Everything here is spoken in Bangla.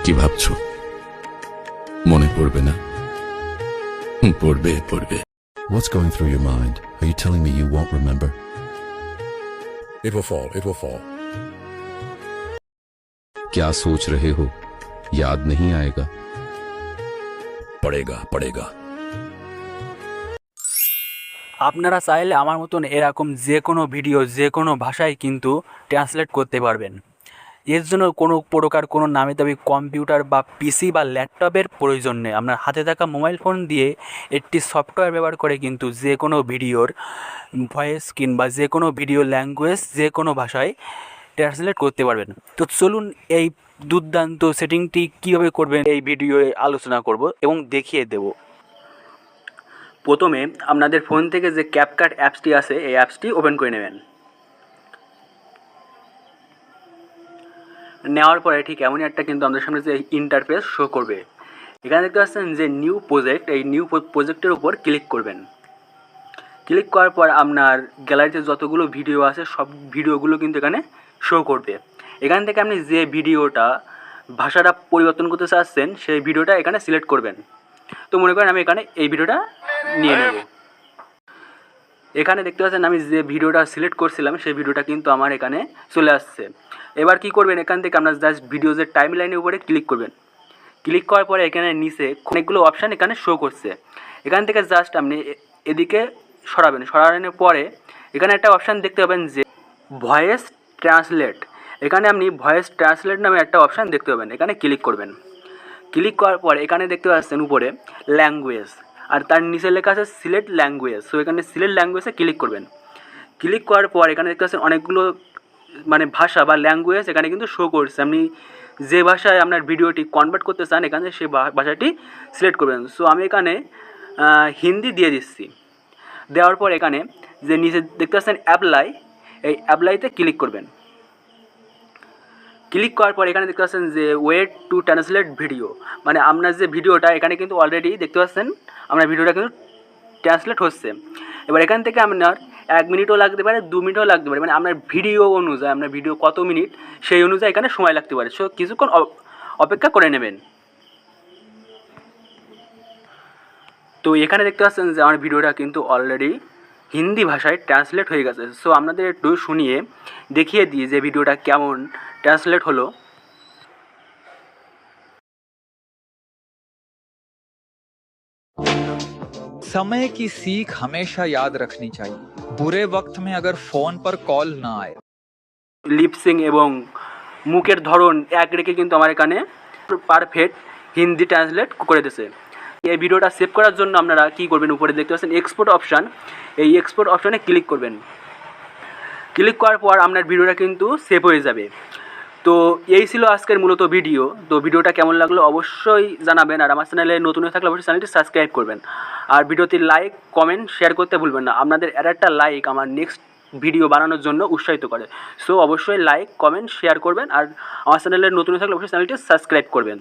কি ভাবছো? মনে পড়বে না? পড়বে পড়বে। What's going through your mind? Are you telling me you won't remember? It will fall. It will fall. क्या सोच रहे हो? याद नहीं आएगा? पड़ेगा पड़ेगा। আপনারা চাইলে আমার মতন এরকম যে কোনো ভিডিও যে কোনো ভাষায় কিন্তু ট্রান্সলেট করতে পারবেন। এর জন্য কোনো প্রকার কোনো নামি দামি কম্পিউটার বা পিসি বা ল্যাপটপের প্রয়োজন নেই। আপনার হাতে থাকা মোবাইল ফোন দিয়ে একটি সফটওয়্যার ব্যবহার করে কিন্তু যে কোনো ভিডিওর ভয়েস কিংবা যে কোনো ভিডিও ল্যাঙ্গুয়েজ যে কোনো ভাষায় ট্রান্সলেট করতে পারবেন। তো চলুন এই দুর্দান্ত সেটিংটি কীভাবে করবেন এই ভিডিওয়ে আলোচনা করব এবং দেখিয়ে দেব। প্রথমে আপনাদের ফোন থেকে যে ক্যাপকাট অ্যাপসটি আছে এই অ্যাপসটি ওপেন করে নেবেন। নেওয়ার পরে ঠিক এমনই একটা কিন্তু আমাদের সামনে যে ইন্টারফেস শো করবে। এখানে দেখতে পাচ্ছেন যে নিউ প্রজেক্ট, এই নিউ প্রজেক্টের উপর ক্লিক করবেন। ক্লিক করার পর আপনার গ্যালারিতে যতগুলো ভিডিও আছে সব ভিডিওগুলো কিন্তু এখানে শো করবে। এখান থেকে আপনি যে ভিডিওটা ভাষাটা পরিবর্তন করতে চাচ্ছেন সেই ভিডিওটা এখানে সিলেক্ট করবেন। তো মনে করেন আমি এখানে এই ভিডিওটা নিয়ে নেব। এখানে দেখতে পাচ্ছেন আমি যে ভিডিওটা সিলেক্ট করছিলাম সেই ভিডিওটা কিন্তু আমার এখানে চলে আসছে। এবার কি করবেন, এখান থেকে আপনার জাস্ট ভিডিওজের টাইম লাইনের উপরে ক্লিক করবেন। ক্লিক করার পরে এখানে নিচে অনেকগুলো অপশান এখানে শো করছে। এখান থেকে জাস্ট আপনি এদিকে সরাবেন। সরানোর পরে এখানে একটা অপশান দেখতে পাবেন যে ভয়েস ট্রান্সলেট। এখানে আপনি ভয়েস ট্রান্সলেট নামে একটা অপশান দেখতে পাবেন, এখানে ক্লিক করবেন। ক্লিক করার পরে এখানে দেখতে পাচ্ছেন উপরে ল্যাঙ্গুয়েজ আর তার নিচে লেখা আছে সিলেক্ট ল্যাঙ্গুয়েজ। সো এখানে সিলেক্ট ল্যাঙ্গুয়েজে ক্লিক করবেন। ক্লিক করার পর এখানে দেখতে পাচ্ছেন অনেকগুলো ভাষা বা ল্যাঙ্গুয়েজ এখানে কিন্তু শো করছে। আপনি যে ভাষায় আপনার ভিডিওটি কনভার্ট করতে চান এখানে সেই ভাষাটি সিলেক্ট করবেন। সো আমি এখানে হিন্দি দিয়ে দিচ্ছি। দেওয়ার পর এখানে যে নিচে দেখতে পাচ্ছেন অ্যাপ্লাই, এই অ্যাপ্লাইতে ক্লিক করবেন। ক্লিক করার পর এখানে দেখতে পাচ্ছেন যে ওয়েট টু ট্রান্সলেট ভিডিও, আপনার যে ভিডিওটা এখানে কিন্তু অলরেডি দেখতে পাচ্ছেন আপনার ভিডিওটা কিন্তু ট্রান্সলেট হচ্ছে। এবার এখান থেকে আপনার 1 মিনিটও লাগতে পারে, 2 মিনিটও লাগতে পারে, আপনার ভিডিও অনুযায়ী আপনার ভিডিও কত মিনিট সেই অনুযায়ী এখানে সময় লাগতে পারে। সো কিছুক্ষণ অপেক্ষা করে নেবেন। তো এখানে দেখতে পাচ্ছেন যে আমার ভিডিওটা কিন্তু অলরেডি হিন্দি ভাষায় ট্রান্সলেট হয়ে গেছে। সো আপনাদের একটু শুনিয়ে দেখিয়ে দিই যে ভিডিওটা কেমন ট্রান্সলেট হলো। समय की सीख हमेशा याद रखनी चाहिए। बुरे वक्त में अगर फोन पर कॉल ना आए। লিপসিং এবং মুখের ধরন এক রেখে কিন্তু আমার এখানে পারফেক্ট হিন্দি ট্রান্সলেট করে দিয়েছে। এই ভিডিওটা সেভ করার জন্য আপনারা কী করবেন, উপরে দেখতে পাচ্ছেন এক্সপোর্ট অপশান, এই এক্সপোর্ট অপশানে ক্লিক করবেন। ক্লিক করার পর আপনার ভিডিওটা কিন্তু সেভ হয়ে যাবে। তো এই ছিল আজকের মূলত ভিডিও। তো ভিডিওটা কেমন লাগলো অবশ্যই জানাবেন, আর আমার চ্যানেলে নতুন হয়ে থাকলে অবশ্যই চ্যানেলটি সাবস্ক্রাইব করবেন। আর ভিডিওতে লাইক কমেন্ট শেয়ার করতে ভুলবেন না। আপনাদের একটা লাইক আমার নেক্সট ভিডিও বানানোর জন্য উৎসাহিত করে। সো অবশ্যই লাইক কমেন্ট শেয়ার করবেন, আর আমার চ্যানেলে নতুন হয়ে থাকলে অবশ্যই চ্যানেলটি সাবস্ক্রাইব করবেন।